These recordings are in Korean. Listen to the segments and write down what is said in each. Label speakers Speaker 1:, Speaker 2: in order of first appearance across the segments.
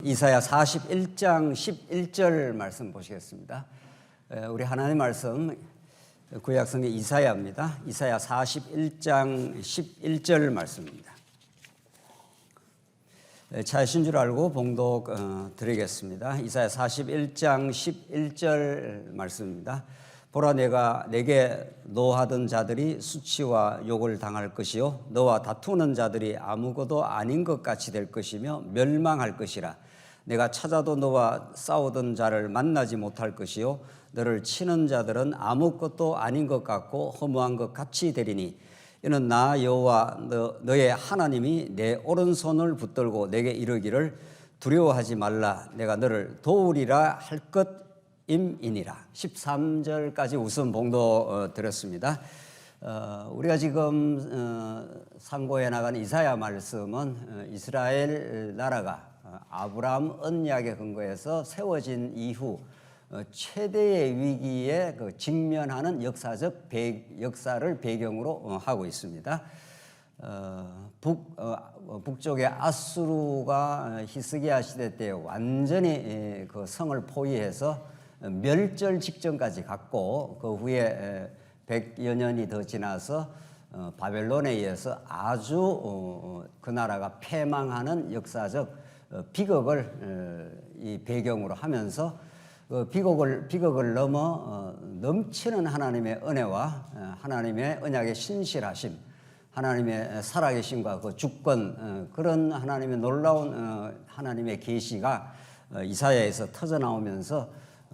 Speaker 1: 이사야 41장 11절 말씀 보시겠습니다. 우리 하나님의 말씀 구약성경 이사야입니다. 이사야 41장 11절 말씀입니다. 차이신 줄 알고 봉독 드리겠습니다. 이사야 41장 11절 말씀입니다. 보라, 내가 내게 노하던 자들이 수치와 욕을 당할 것이요 너와 다투는 자들이 아무것도 아닌 것 같이 될 것이며 멸망할 것이라. 내가 찾아도 너와 싸우던 자를 만나지 못할 것이요 너를 치는 자들은 아무것도 아닌 것 같고 허무한 것 같이 되리니 이는 나 여호와 너의 하나님이 내 오른손을 붙들고 내게 이르기를 두려워하지 말라. 내가 너를 도우리라 할 것임이니라. 13절까지 우선 봉독 드렸습니다. 우리가 지금 상고해 나간 이사야 말씀은 이스라엘 나라가 아브라함 언약에 근거해서 세워진 이후 최대의 위기에 직면하는 역사를 배경으로 하고 있습니다. 북쪽의 아수르가 히스기야 시대 때 완전히 그 성을 포위해서 멸절 직전까지 갔고, 그 후에 100여 년이 더 지나서 바벨론에 의해서 아주 그 나라가 패망하는 역사적 비극을 이 배경으로 하면서 비극을 넘어 넘치는 하나님의 은혜와 하나님의 언약의 신실하심, 하나님의 살아계심과 그 주권, 그런 하나님의 놀라운 하나님의 계시가 이사야에서 터져나오면서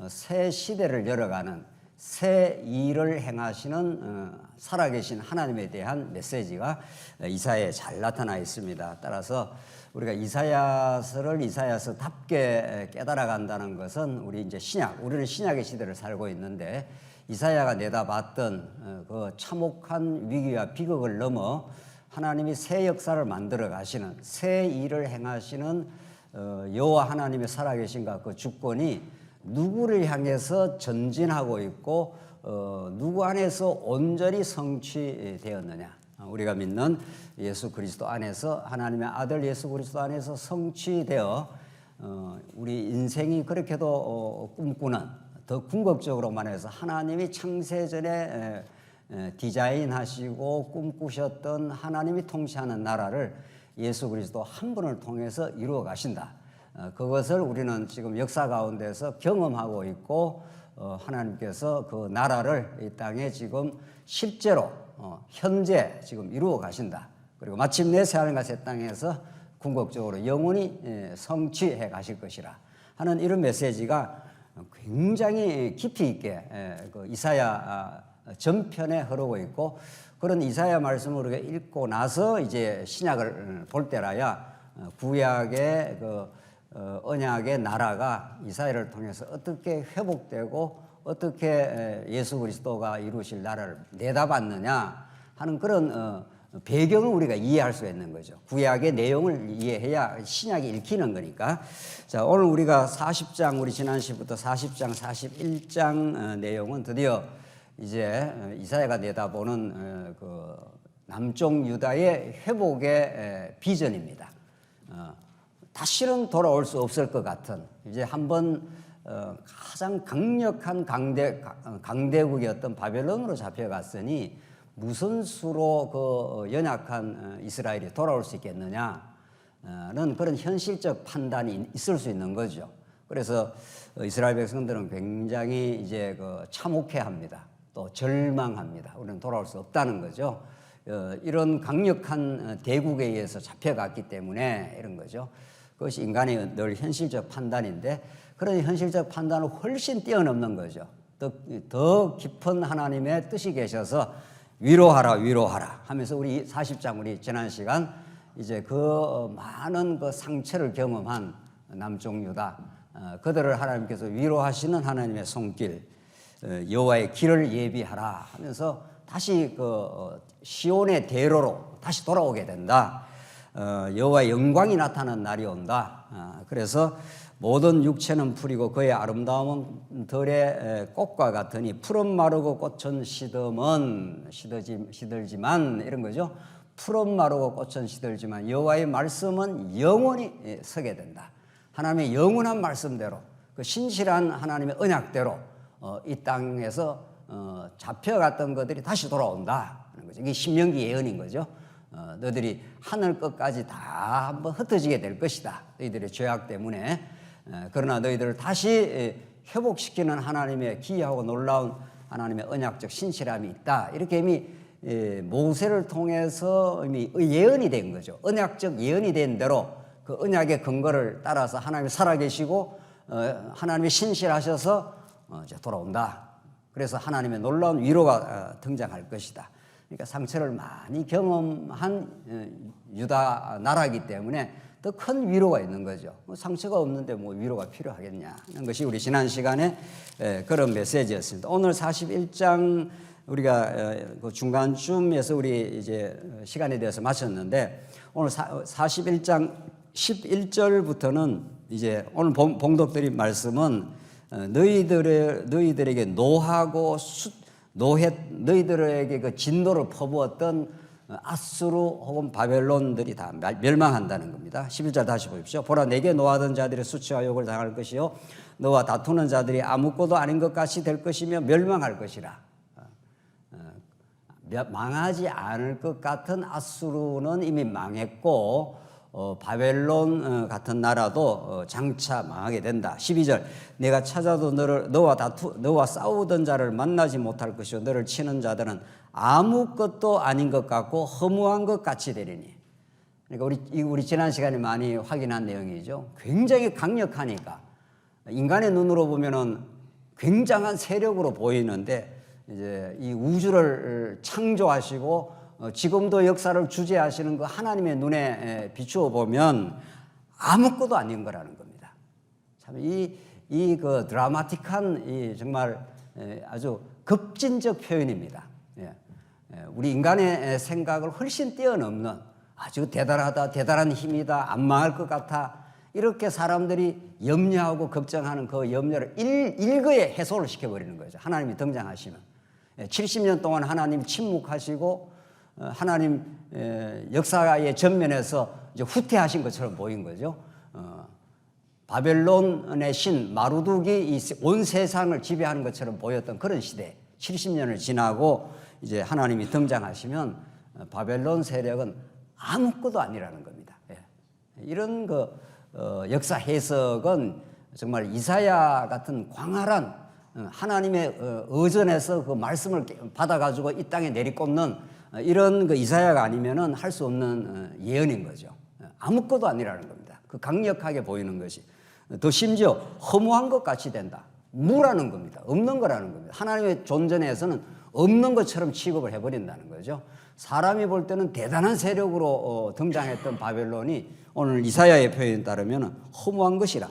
Speaker 1: 새 시대를 열어가는 새 일을 행하시는 살아계신 하나님에 대한 메시지가 이사야에 잘 나타나 있습니다. 따라서 우리가 이사야서를 이사야서답게 깨달아간다는 것은 우리는 신약의 시대를 살고 있는데, 이사야가 내다봤던 그 참혹한 위기와 비극을 넘어 하나님이 새 역사를 만들어 가시는, 새 일을 행하시는 여호와 하나님의 살아계신과 그 주권이 누구를 향해서 전진하고 있고 누구 안에서 온전히 성취되었느냐. 우리가 믿는 예수 그리스도 안에서, 하나님의 아들 예수 그리스도 안에서 성취되어 우리 인생이 그렇게도 꿈꾸는, 더 궁극적으로 말해서 하나님이 창세전에 디자인하시고 꿈꾸셨던 하나님이 통치하는 나라를 예수 그리스도 한 분을 통해서 이루어 가신다. 그것을 우리는 지금 역사 가운데서 경험하고 있고, 하나님께서 그 나라를 이 땅에 지금 실제로 현재 지금 이루어 가신다. 그리고 마침내 새하늘과 새 땅에서 궁극적으로 영원히 성취해 가실 것이라 하는 이런 메시지가 굉장히 깊이 있게 그 이사야 전편에 흐르고 있고, 그런 이사야 말씀을 우리가 읽고 나서 이제 신약을 볼 때라야 구약의 그 언약의 나라가 이사야를 통해서 어떻게 회복되고 어떻게 예수 그리스도가 이루실 나라를 내다봤느냐 하는 그런 배경을 우리가 이해할 수가 있는 거죠. 구약의 내용을 이해해야 신약이 읽히는 거니까. 자, 오늘 우리가 40장, 우리 지난 시부터 40장, 41장 내용은 드디어 이제 이사야가 내다보는 그 남쪽 유다의 회복의 비전입니다. 다시는 돌아올 수 없을 것 같은, 이제 한번 가장 강력한 강대국이었던 바벨론으로 잡혀갔으니 무슨 수로 그 연약한 이스라엘이 돌아올 수 있겠느냐는 그런 현실적 판단이 있을 수 있는 거죠. 그래서 이스라엘 백성들은 굉장히 이제 그 참혹해합니다. 또 절망합니다. 우리는 돌아올 수 없다는 거죠. 이런 강력한 대국에 의해서 잡혀갔기 때문에 이런 거죠. 그것이 인간의 늘 현실적 판단인데, 그런 현실적 판단을 훨씬 뛰어넘는 거죠. 더 깊은 하나님의 뜻이 계셔서 위로하라 하면서 우리 40장, 우리 지난 시간 이제 그 많은 그 상처를 경험한 남쪽 유다, 그들을 하나님께서 위로하시는 하나님의 손길, 여호와의 길을 예비하라 하면서 다시 그 시온의 대로로 다시 돌아오게 된다. 여호와의 영광이 나타나는 날이 온다. 그래서 모든 육체는 풀이고 그의 아름다움은 들의 꽃과 같으니 푸른 마르고 꽃은 시들지만 이런 거죠. 푸른 마르고 꽃은 시들지만 여호와의 말씀은 영원히 서게 된다. 하나님의 영원한 말씀대로 그 신실한 하나님의 언약대로 이 땅에서 잡혀갔던 것들이 다시 돌아온다 하는 거죠. 이게 신명기 예언인 거죠. 너희들이 하늘 끝까지 다 한번 흩어지게 될 것이다. 너희들의 죄악 때문에. 그러나 너희들을 다시 회복시키는 하나님의 기이하고 놀라운 하나님의 언약적 신실함이 있다. 이렇게 이미 모세를 통해서 이미 예언이 된 거죠. 언약적 예언이 된 대로 그 언약의 근거를 따라서 하나님이 살아계시고 하나님이 신실하셔서 이제 돌아온다. 그래서 하나님의 놀라운 위로가 등장할 것이다. 그러니까 상처를 많이 경험한 유다 나라이기 때문에 더 큰 위로가 있는 거죠. 상처가 없는데 뭐 위로가 필요하겠냐 하는 것이 우리 지난 시간에 그런 메시지였습니다. 오늘 41장 우리가 그 중간쯤에서 우리 이제 시간에 대해서 마쳤는데 오늘 41장 11절부터는 이제 오늘 봉독드린 말씀은 너희들에게 노하고 너희들에게 그 진노를 퍼부었던 아수르 혹은 바벨론들이 다 멸망한다는 겁니다. 11절 다시 보십시오. 보라, 내게 노하던 자들이 수치와 욕을 당할 것이요 너와 다투는 자들이 아무것도 아닌 것 같이 될 것이며 멸망할 것이라. 망하지 않을 것 같은 아수르는 이미 망했고 바벨론 같은 나라도 장차 망하게 된다. 12절 내가 찾아도 너와 싸우던 자를 만나지 못할 것이요 너를 치는 자들은 아무것도 아닌 것 같고 허무한 것 같이 되리니. 그러니까 우리 지난 시간에 많이 확인한 내용이죠. 굉장히 강력하니까 인간의 눈으로 보면은 굉장한 세력으로 보이는데 이제 이 우주를 창조하시고 지금도 역사를 주재하시는 그 하나님의 눈에 비추어 보면 아무것도 아닌 거라는 겁니다. 참 그 드라마틱한 정말 아주 급진적 표현입니다. 우리 인간의 생각을 훨씬 뛰어넘는 아주 대단한 힘이다, 안 망할 것 같아 이렇게 사람들이 염려하고 걱정하는 그 염려를 일거에 해소를 시켜버리는 거죠. 하나님이 등장하시면 70년 동안 하나님 침묵하시고 하나님 역사의 전면에서 이제 후퇴하신 것처럼 보인 거죠. 바벨론의 신 마루둑이 온 세상을 지배하는 것처럼 보였던 그런 시대. 70년을 지나고 이제 하나님이 등장하시면 바벨론 세력은 아무것도 아니라는 겁니다. 이런 그 역사 해석은 정말 이사야 같은 광활한 하나님의 의전에서 그 말씀을 받아가지고 이 땅에 내리꽂는 이런 그 이사야가 아니면은 할 수 없는 예언인 거죠. 아무것도 아니라는 겁니다. 그 강력하게 보이는 것이 더 심지어 허무한 것 같이 된다. 무라는 겁니다. 없는 거라는 겁니다. 하나님의 존재에서는 없는 것처럼 취급을 해버린다는 거죠. 사람이 볼 때는 대단한 세력으로 등장했던 바벨론이 오늘 이사야의 표현에 따르면 허무한 것이라.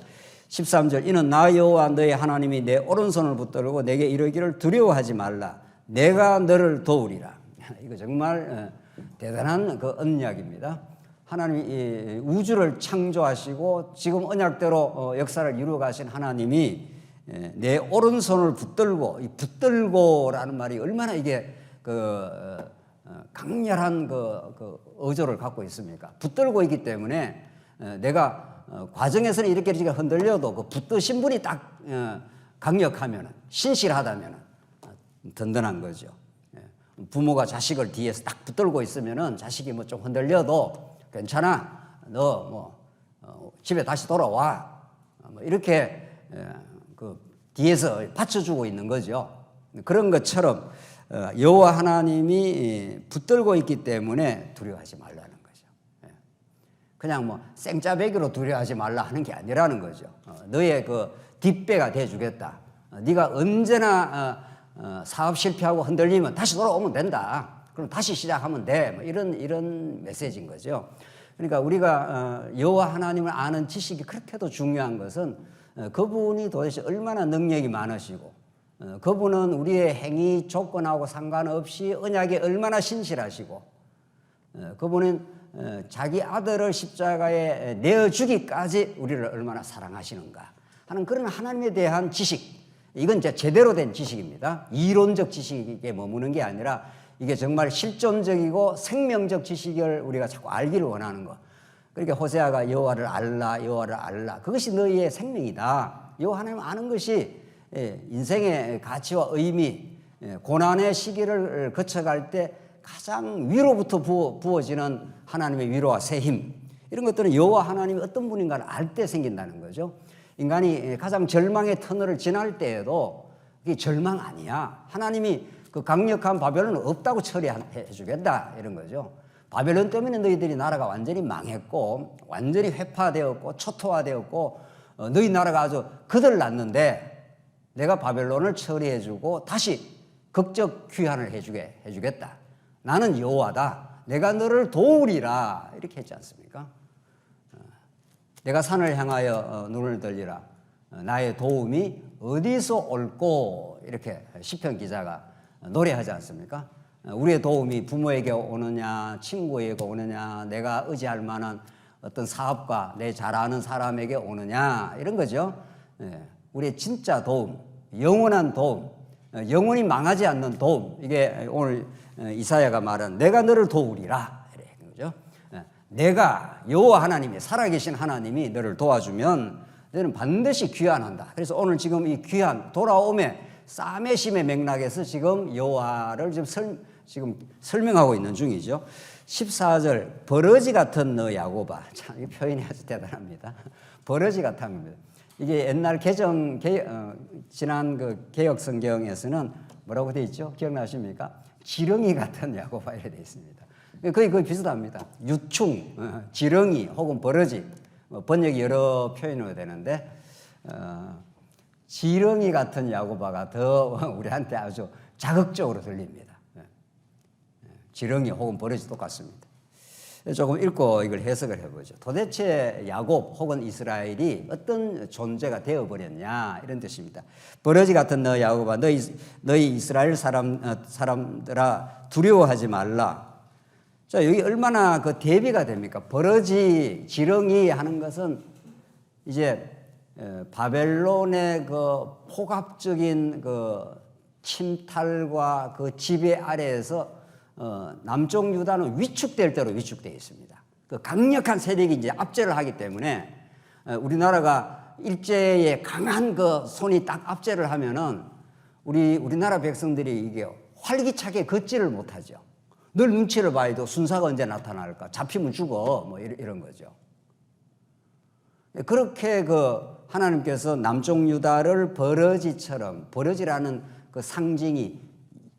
Speaker 1: 13절 이는 나 여호와 너의 하나님이 내 오른손을 붙들고 내게 이르기를 두려워하지 말라. 내가 너를 도우리라. 이거 정말 대단한 그 언약입니다. 하나님이 우주를 창조하시고 지금 언약대로 역사를 이루어 가신 하나님이 내 오른손을 붙들고, 이 붙들고라는 말이 얼마나 이게 강렬한 그 어조를 갖고 있습니까? 붙들고 있기 때문에 내가 과정에서는 이렇게 흔들려도 그 붙드신 분이 딱 강력하면, 신실하다면 든든한 거죠. 부모가 자식을 뒤에서 딱 붙들고 있으면은 자식이 뭐 좀 흔들려도 괜찮아. 너 뭐 집에 다시 돌아와. 뭐 이렇게 그 뒤에서 받쳐주고 있는 거죠. 그런 것처럼 여호와 하나님이 붙들고 있기 때문에 두려워하지 말라는 거죠. 그냥 뭐 생짜배기로 두려워하지 말라 하는 게 아니라는 거죠. 너의 그 뒷배가 돼주겠다. 네가 언제나 사업 실패하고 흔들리면 다시 돌아오면 된다. 그럼 다시 시작하면 돼. 뭐 이런 메시지인 거죠. 그러니까 우리가 여호와 하나님을 아는 지식이 그렇게도 중요한 것은 그분이 도대체 얼마나 능력이 많으시고 그분은 우리의 행위 조건하고 상관없이 언약에 얼마나 신실하시고 그분은 자기 아들을 십자가에 내어주기까지 우리를 얼마나 사랑하시는가 하는 그런 하나님에 대한 지식. 이건 이제 제대로 된 지식입니다. 이론적 지식에 머무는 게 아니라 이게 정말 실존적이고 생명적 지식을 우리가 자꾸 알기를 원하는 것. 그러니까 호세아가 여호와를 알라, 여호와를 알라. 그것이 너희의 생명이다. 여호와 하나님 아는 것이 인생의 가치와 의미, 고난의 시기를 거쳐갈 때 가장 위로부터 부어지는 하나님의 위로와 새 힘, 이런 것들은 여호와 하나님이 어떤 분인가를 알 때 생긴다는 거죠. 인간이 가장 절망의 터널을 지날 때에도 그게 절망 아니야. 하나님이 그 강력한 바벨론은 없다고 처리해 주겠다, 이런 거죠. 바벨론 때문에 너희들이 나라가 완전히 망했고 완전히 회파되었고 초토화되었고 너희 나라가 아주 거들났는데 내가 바벨론을 처리해주고 다시 극적 귀환을 해주겠다. 나는 여호와다. 내가 너를 도우리라. 이렇게 했지 않습니까? 내가 산을 향하여 눈을 들리라. 나의 도움이 어디서 올꼬. 이렇게 시편 기자가 노래하지 않습니까? 우리의 도움이 부모에게 오느냐, 친구에게 오느냐, 내가 의지할 만한 어떤 사업가, 내 잘 아는 사람에게 오느냐, 이런 거죠. 우리의 진짜 도움, 영원한 도움, 영원히 망하지 않는 도움. 이게 오늘 이사야가 말한 내가 너를 도우리라, 이런 거죠. 내가 여호와 하나님이, 살아계신 하나님이 너를 도와주면 너는 반드시 귀환한다. 그래서 오늘 지금 이 귀환, 돌아옴의 싸매심의 맥락에서 지금 여호와를 지금 설명하고 있는 중이죠. 14절, 버러지 같은 너 야곱아. 참, 이 표현이 아주 대단합니다. 버러지 같은 겁니다. 이게 옛날 지난 그 개혁 성경에서는 뭐라고 되어 있죠? 기억나십니까? 지렁이 같은 야곱아 이렇게 되어 있습니다. 거의 비슷합니다. 유충, 지렁이 혹은 버러지, 번역이 여러 표현으로 되는데 지렁이 같은 야곱아가 더 우리한테 아주 자극적으로 들립니다. 지렁이 혹은 버러지 똑같습니다. 조금 읽고 이걸 해석을 해보죠. 도대체 야곱 혹은 이스라엘이 어떤 존재가 되어버렸냐, 이런 뜻입니다. 버러지 같은 너 야곱아, 너희 이스라엘 사람들아 두려워하지 말라. 자, 여기 얼마나 그 대비가 됩니까? 버러지, 지렁이 하는 것은 이제 바벨론의 그 폭압적인 그 침탈과 그 지배 아래에서 남쪽 유다는 위축될 대로 위축되어 있습니다. 그 강력한 세력이 이제 압제를 하기 때문에 우리나라가 일제에 강한 그 손이 딱 압제를 하면은 우리나라 백성들이 이게 활기차게 걷지를 못하죠. 늘 눈치를 봐야 돼. 순사가 언제 나타날까? 잡히면 죽어. 뭐 이런 거죠. 그렇게 그 하나님께서 남쪽 유다를 버러지처럼, 버러지라는 그 상징이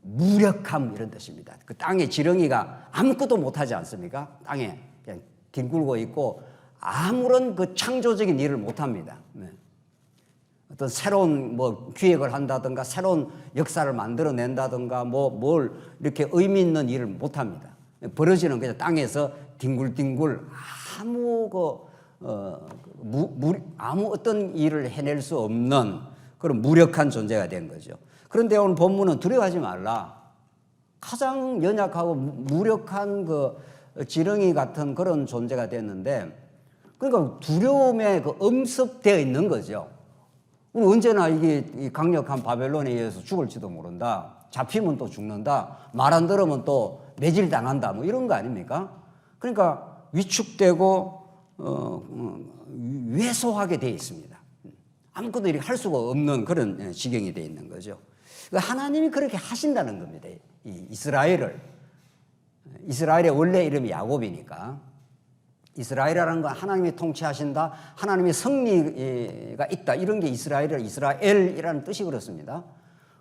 Speaker 1: 무력함 이런 뜻입니다. 그 땅에 지렁이가 아무것도 못하지 않습니까? 땅에 그냥 뒹굴고 있고 아무런 그 창조적인 일을 못합니다. 어떤 새로운 뭐 기획을 한다든가 새로운 역사를 만들어낸다든가 뭘 이렇게 의미 있는 일을 못합니다. 버러지는 그냥 땅에서 뒹굴뒹굴 아무 어떤 일을 해낼 수 없는 그런 무력한 존재가 된 거죠. 그런데 오늘 본문은 두려워하지 말라. 가장 연약하고 무력한 그 지렁이 같은 그런 존재가 됐는데, 그러니까 두려움에 그 엄습되어 있는 거죠. 우리 언제나 이게 강력한 바벨론에 의해서 죽을지도 모른다. 잡히면 또 죽는다. 말 안 들으면 또 매질당한다. 뭐 이런 거 아닙니까? 그러니까 위축되고 왜소하게 되어 있습니다. 아무것도 이렇게 할 수가 없는 그런 지경이 되어 있는 거죠. 하나님이 그렇게 하신다는 겁니다. 이스라엘의 원래 이름이 야곱이니까 이스라엘이라는 건 하나님이 통치하신다, 하나님의 승리가 있다, 이런 게 이스라엘이라는 뜻이 그렇습니다.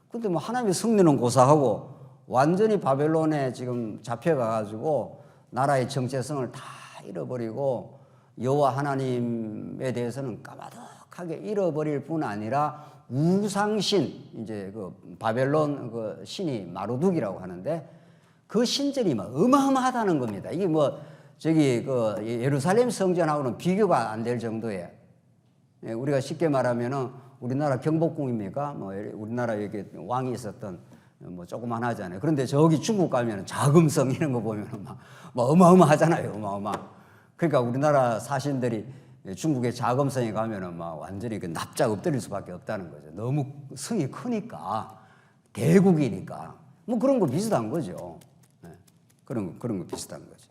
Speaker 1: 그런데 뭐 하나님의 승리는 고사하고 완전히 바벨론에 지금 잡혀가가지고 나라의 정체성을 다 잃어버리고 여호와 하나님에 대해서는 까마득하게 잃어버릴 뿐 아니라 우상신, 이제 그 바벨론 그 신이 마루둑이라고 하는데 그 신전이 막 어마어마하다는 겁니다. 이게 뭐 저기 그 예루살렘 성전하고는 비교가 안 될 정도의, 우리가 쉽게 말하면은 우리나라 경복궁입니까? 뭐 우리나라 여기 왕이 있었던 뭐 조그만 하잖아요. 그런데 저기 중국 가면은 자금성 이런 거 보면은 막 어마어마하잖아요. 어마어마. 그러니까 우리나라 사신들이 중국의 자금성에 가면은 막 완전히 그 납작 엎드릴 수밖에 없다는 거죠. 너무 성이 크니까, 대국이니까. 뭐 그런 거 비슷한 거죠. 그런 거 비슷한 거죠.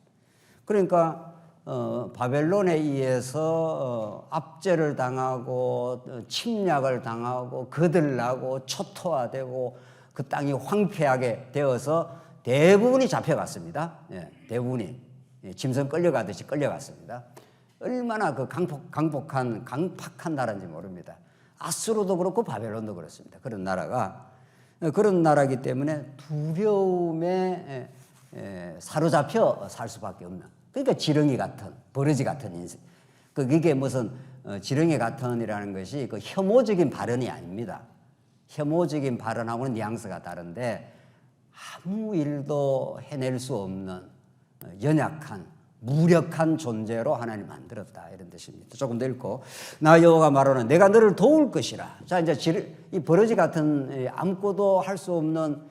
Speaker 1: 그러니까 바벨론에 의해서 압제를 당하고 침략을 당하고 거들나고 초토화되고 그 땅이 황폐하게 되어서 대부분이 잡혀갔습니다. 예, 대부분이 짐승 끌려가듯이 끌려갔습니다. 얼마나 그 강팍한 나라인지 모릅니다. 아수르도 그렇고 바벨론도 그렇습니다. 그런 나라이기 때문에 두려움에 사로잡혀 살 수밖에 없는, 그러니까 지렁이 같은, 버러지 같은 인생. 그게 무슨 지렁이 같은이라는 것이 그 혐오적인 발언이 아닙니다. 혐오적인 발언하고는 뉘앙스가 다른데 아무 일도 해낼 수 없는 연약한 무력한 존재로 하나님 만들었다, 이런 뜻입니다. 조금 더 읽고, 나 여호와가 말하는 내가 너를 도울 것이라. 자, 이제 이 버러지 같은 아무것도 할 수 없는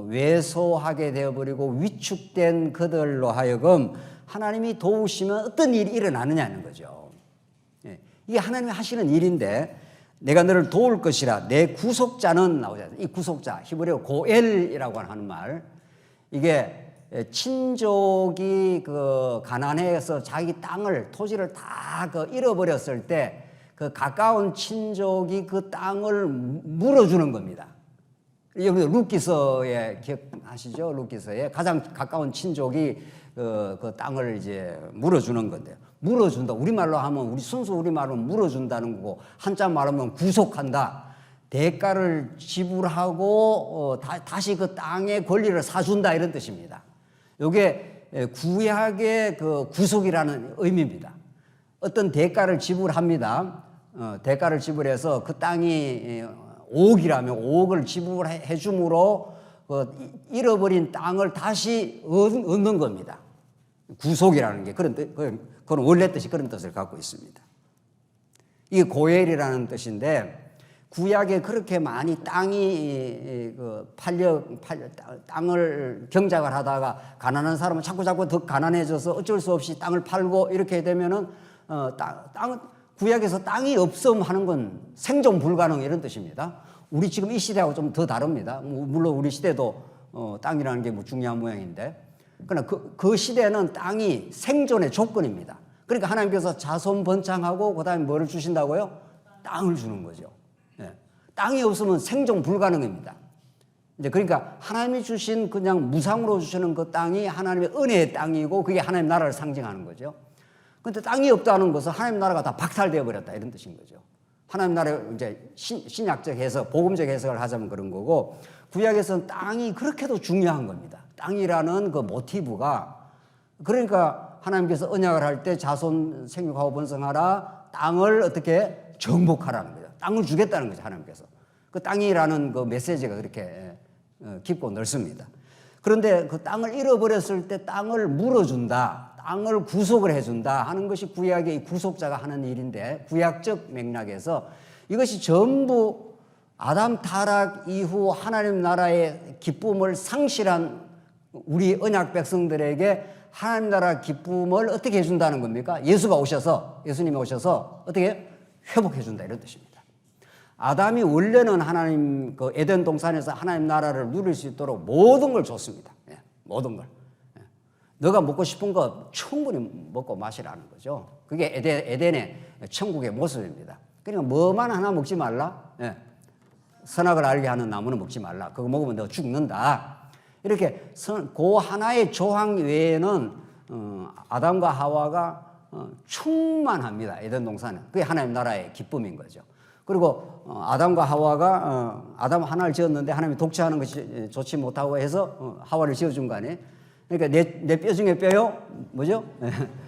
Speaker 1: 왜소하게 되어버리고 위축된 그들로 하여금 하나님이 도우시면 어떤 일이 일어나느냐는 거죠. 이게 하나님이 하시는 일인데, 내가 너를 도울 것이라. 내 구속자는 나오잖아요. 이 구속자, 히브리어 고엘이라고 하는 말, 이게 친족이 그 가난해서 자기 땅을, 토지를 다 그 잃어버렸을 때 그 가까운 친족이 그 땅을 물어주는 겁니다. 여기 루키서에 기억하시죠? 루키서에 가장 가까운 친족이 그 땅을 이제 물어주는 건데요. 물어준다. 우리말로 하면, 우리 순수 우리말로 물어준다는 거고, 한자 말하면 구속한다. 대가를 지불하고 다시 그 땅의 권리를 사준다, 이런 뜻입니다. 이게 구약의 그 구속이라는 의미입니다. 어떤 대가를 지불합니다. 대가를 지불해서 그 땅이 5억이라면 5억을 지불해 줌으로 잃어버린 땅을 다시 얻는 겁니다. 구속이라는 게 그건 원래 뜻이 그런 뜻을 갖고 있습니다. 이게 고엘이라는 뜻인데, 구약에 그렇게 많이 땅이 땅을 경작을 하다가 가난한 사람은 자꾸 더 가난해져서 어쩔 수 없이 땅을 팔고 이렇게 되면은 구약에서 땅이 없음 하는 건 생존 불가능, 이런 뜻입니다. 우리 지금 이 시대하고 좀 더 다릅니다. 물론 우리 시대도 땅이라는 게 뭐 중요한 모양인데, 그러나 그 시대는 땅이 생존의 조건입니다. 그러니까 하나님께서 자손 번창하고 그다음에 뭐를 주신다고요? 땅을 주는 거죠. 네. 땅이 없으면 생존 불가능입니다. 이제 그러니까 하나님이 주신 그냥 무상으로 주시는 그 땅이 하나님의 은혜의 땅이고, 그게 하나님 나라를 상징하는 거죠. 그런데 땅이 없다는 것은 하나님 나라가 다 박탈되어 버렸다, 이런 뜻인 거죠. 하나님 나라의 이제 신약적 해석, 복음적 해석을 하자면 그런 거고, 구약에서는 땅이 그렇게도 중요한 겁니다. 땅이라는 그 모티브가, 그러니까 하나님께서 언약을 할 때 자손 생육하고 번성하라, 땅을 어떻게 정복하라는 거죠. 땅을 주겠다는 거죠, 하나님께서. 그 땅이라는 그 메시지가 그렇게 깊고 넓습니다. 그런데 그 땅을 잃어버렸을 때 땅을 물어준다, 땅을 구속을 해준다 하는 것이 구약의 이 구속자가 하는 일인데, 구약적 맥락에서 이것이 전부 아담 타락 이후 하나님 나라의 기쁨을 상실한 우리 언약 백성들에게 하나님 나라 기쁨을 어떻게 해준다는 겁니까? 예수님이 오셔서 어떻게 회복해준다, 이런 뜻입니다. 아담이 원래는 하나님 그 에덴 동산에서 하나님 나라를 누릴 수 있도록 모든 걸 줬습니다. 예, 모든 걸. 예. 너가 먹고 싶은 거 충분히 먹고 마시라는 거죠. 그게 에덴의 천국의 모습입니다. 그러니까 뭐만 하나 먹지 말라. 예. 선악을 알게 하는 나무는 먹지 말라. 그거 먹으면 너 죽는다. 이렇게 그 하나의 조항 외에는 아담과 하와가 충만합니다. 에덴 동산은. 그게 하나님 나라의 기쁨인 거죠. 그리고 아담과 하와가 아담 하나를 지었는데 하나님이 독채하는 것이 좋지 못하고 해서 하와를 지어준 거 아니에요? 그러니까 내 뼈 중에 뼈요, 뭐죠?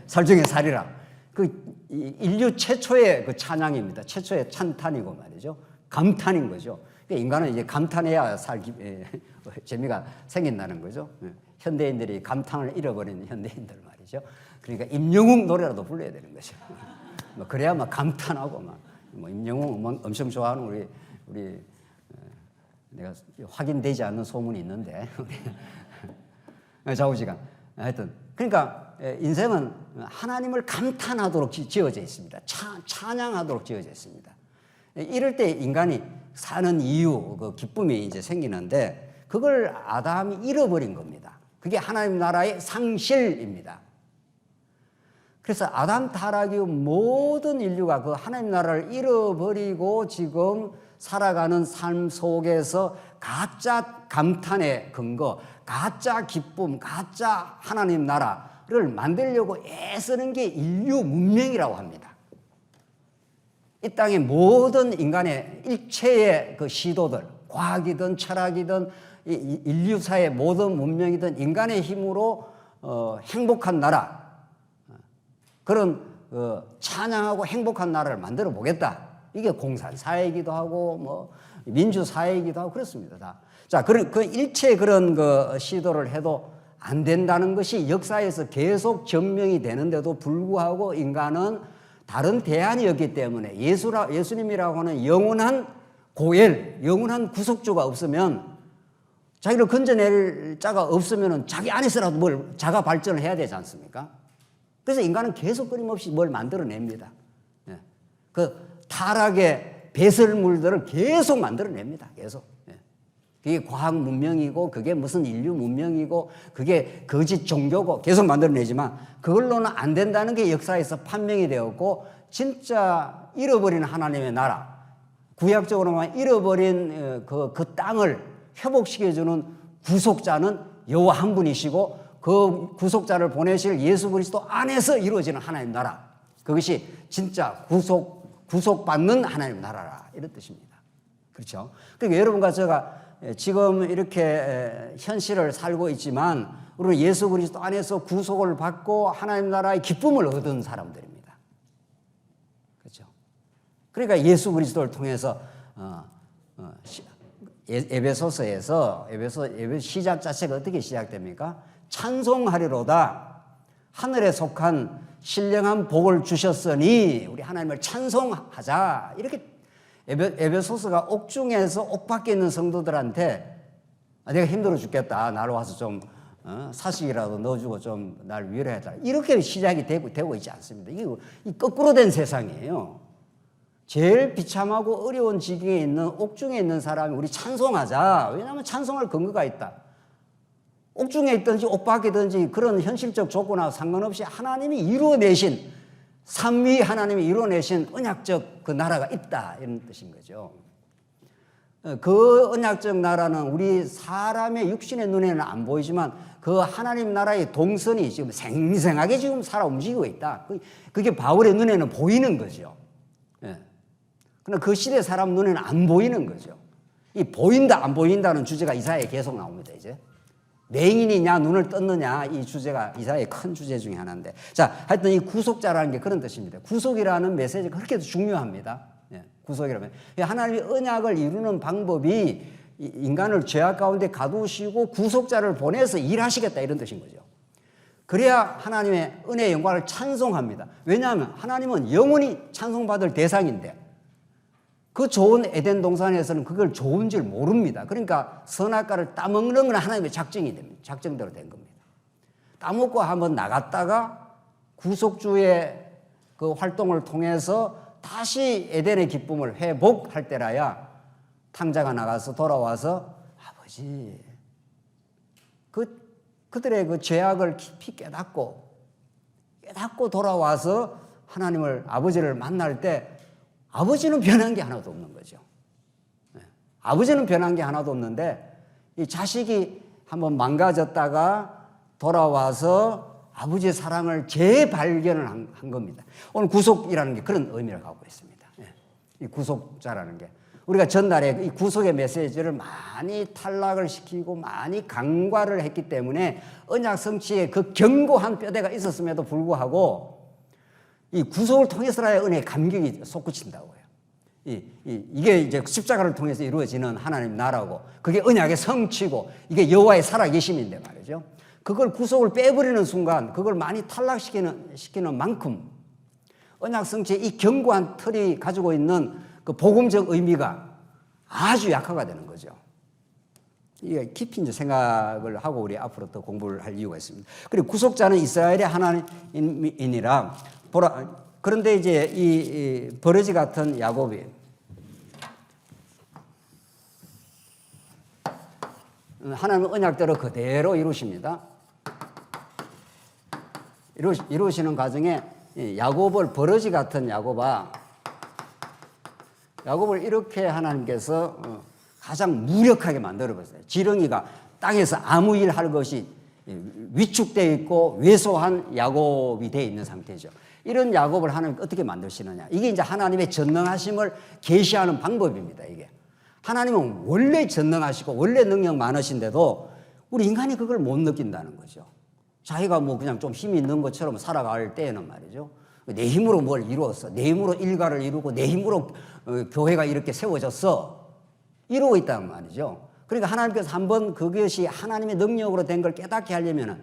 Speaker 1: 살 중에 살이라. 그 인류 최초의 그 찬양입니다. 최초의 찬탄이고 말이죠. 감탄인 거죠. 그러니까 인간은 이제 감탄해야 재미가 생긴다는 거죠. 현대인들이 감탄을 잃어버리는 현대인들 말이죠. 그러니까 임영웅 노래라도 불러야 되는 거죠. 뭐 그래야 막 감탄하고 뭐 임영웅 엄청 좋아하는 우리 내가 확인되지 않는 소문이 있는데 좌우지간 하여튼 그러니까 인생은 하나님을 감탄하도록 지어져 있습니다. 찬양하도록 지어져 있습니다. 이럴 때 인간이 사는 이유, 그 기쁨이 이제 생기는데 그걸 아담이 잃어버린 겁니다. 그게 하나님 나라의 상실입니다. 그래서 아담 타락 이후 모든 인류가 그 하나님 나라를 잃어버리고 지금 살아가는 삶 속에서 가짜 감탄의 근거, 가짜 기쁨, 가짜 하나님 나라를 만들려고 애쓰는 게 인류 문명이라고 합니다. 이 땅의 모든 인간의 일체의 그 시도들, 과학이든 철학이든 인류사의 모든 문명이든 인간의 힘으로 행복한 나라, 그런 찬양하고 행복한 나라를 만들어 보겠다. 이게 공산사회이기도 하고 뭐 민주사회이기도 하고 그렇습니다. 다. 자, 그 일체 그런 그 시도를 해도 안 된다는 것이 역사에서 계속 증명이 되는데도 불구하고 인간은 다른 대안이 없기 때문에 예수님이라고 하는 영원한 고엘, 영원한 구속주가 없으면, 자기를 건져낼 자가 없으면 자기 안에서라도 뭘 자가 발전을 해야 되지 않습니까? 그래서 인간은 계속 끊임없이 뭘 만들어냅니다. 예. 그 타락의 배설물들을 계속 만들어냅니다. 계속. 예. 그게 과학 문명이고, 그게 무슨 인류 문명이고, 그게 거짓 종교고 계속 만들어내지만 그걸로는 안 된다는 게 역사에서 판명이 되었고, 진짜 잃어버린 하나님의 나라, 구약적으로만 잃어버린 그 땅을 회복시켜주는 구속자는 여호와 한 분이시고, 그 구속자를 보내실 예수 그리스도 안에서 이루어지는 하나님 나라, 그것이 진짜 구속받는 하나님 나라라, 이런 뜻입니다. 그렇죠? 그러니까 여러분과 제가 지금 이렇게 현실을 살고 있지만 우리는 예수 그리스도 안에서 구속을 받고 하나님 나라의 기쁨을 얻은 사람들입니다. 그렇죠? 그러니까 예수 그리스도를 통해서 에베소서에서 에베소 시작 자체가 어떻게 시작됩니까? 찬송하리로다. 하늘에 속한 신령한 복을 주셨으니 우리 하나님을 찬송하자. 이렇게 에베소서가 옥중에서 옥 밖에 있는 성도들한테 내가 힘들어 죽겠다, 나로 와서 좀 사식이라도 넣어주고 좀 날 위로해달라, 이렇게 시작이 되고 있지 않습니다. 이게 거꾸로 된 세상이에요. 제일 비참하고 어려운 지경에 있는 옥중에 있는 사람이 우리 찬송하자. 왜냐하면 찬송할 근거가 있다. 옥중에 있든지 옥 밖이든지 그런 현실적 조건하고 상관없이 하나님이 이루어내신, 삼위 하나님이 이루어내신 언약적 그 나라가 있다, 이런 뜻인 거죠. 그 언약적 나라는 우리 사람의 육신의 눈에는 안 보이지만 그 하나님 나라의 동선이 지금 생생하게 지금 살아 움직이고 있다. 그게 바울의 눈에는 보이는 거죠. 그러나 그 시대 사람 눈에는 안 보이는 거죠. 이 보인다 안 보인다는 주제가 이사야에 계속 나옵니다. 이제 맹인이냐 눈을 떴느냐, 이 주제가 이사야의 큰 주제 중에 하나인데, 자, 하여튼 이 구속자라는 게 그런 뜻입니다. 구속이라는 메시지가 그렇게 중요합니다. 구속이라면 하나님의 언약을 이루는 방법이 인간을 죄악 가운데 가두시고 구속자를 보내서 일하시겠다, 이런 뜻인 거죠. 그래야 하나님의 은혜의 영광을 찬송합니다. 왜냐하면 하나님은 영원히 찬송받을 대상인데 그 좋은 에덴 동산에서는 그걸 좋은 줄 모릅니다. 그러니까 선악과를 따먹는 건 하나님의 작정이 됩니다. 작정대로 된 겁니다. 따먹고 한번 나갔다가 구속주의 그 활동을 통해서 다시 에덴의 기쁨을 회복할 때라야 탕자가 나가서 돌아와서 아버지, 그들의 그 죄악을 깊이 깨닫고 돌아와서 하나님을, 아버지를 만날 때 아버지는 변한 게 하나도 없는 거죠. 아버지는 변한 게 하나도 없는데 이 자식이 한번 망가졌다가 돌아와서 아버지의 사랑을 재발견을 한 겁니다. 오늘 구속이라는 게 그런 의미를 갖고 있습니다. 이 구속자라는 게 우리가 전날에 이 구속의 메시지를 많이 탈락을 시키고 많이 강과를 했기 때문에 언약 성취에 그 견고한 뼈대가 있었음에도 불구하고 이 구속을 통해서라야 은혜의 감격이 솟구친다고요. 이게 이제 십자가를 통해서 이루어지는 하나님 나라고, 그게 언약의 성취고, 이게 여호와의 살아계심인데 말이죠. 그걸 구속을 빼버리는 순간, 그걸 많이 탈락시키는 만큼 언약 성취의 이 견고한 틀이 가지고 있는 그 복음적 의미가 아주 약화가 되는 거죠. 이게 깊이 이제 생각을 하고 우리 앞으로 또 공부를 할 이유가 있습니다. 그리고 구속자는 이스라엘의 하나님이니라. 그런데 이제 이 버러지 같은 야곱이 하나님의 언약대로 그대로 이루십니다. 이루시는 과정에 야곱을 버러지 같은 야곱을 이렇게 하나님께서 가장 무력하게 만들어버렸어요. 지렁이가 땅에서 아무 일 할 것이 위축되어 있고 왜소한 야곱이 되어 있는 상태죠. 이런 야곱을 하나님 어떻게 만드시느냐. 이게 이제 하나님의 전능하심을 계시하는 방법입니다. 이게. 하나님은 원래 전능하시고 원래 능력 많으신데도 우리 인간이 그걸 못 느낀다는 거죠. 자기가 뭐 그냥 좀 힘이 있는 것처럼 살아갈 때에는 말이죠. 내 힘으로 뭘 이루었어. 내 힘으로 일가를 이루고 내 힘으로 교회가 이렇게 세워졌어. 이루고 있다는 말이죠. 그러니까 하나님께서 한번 그것이 하나님의 능력으로 된 걸 깨닫게 하려면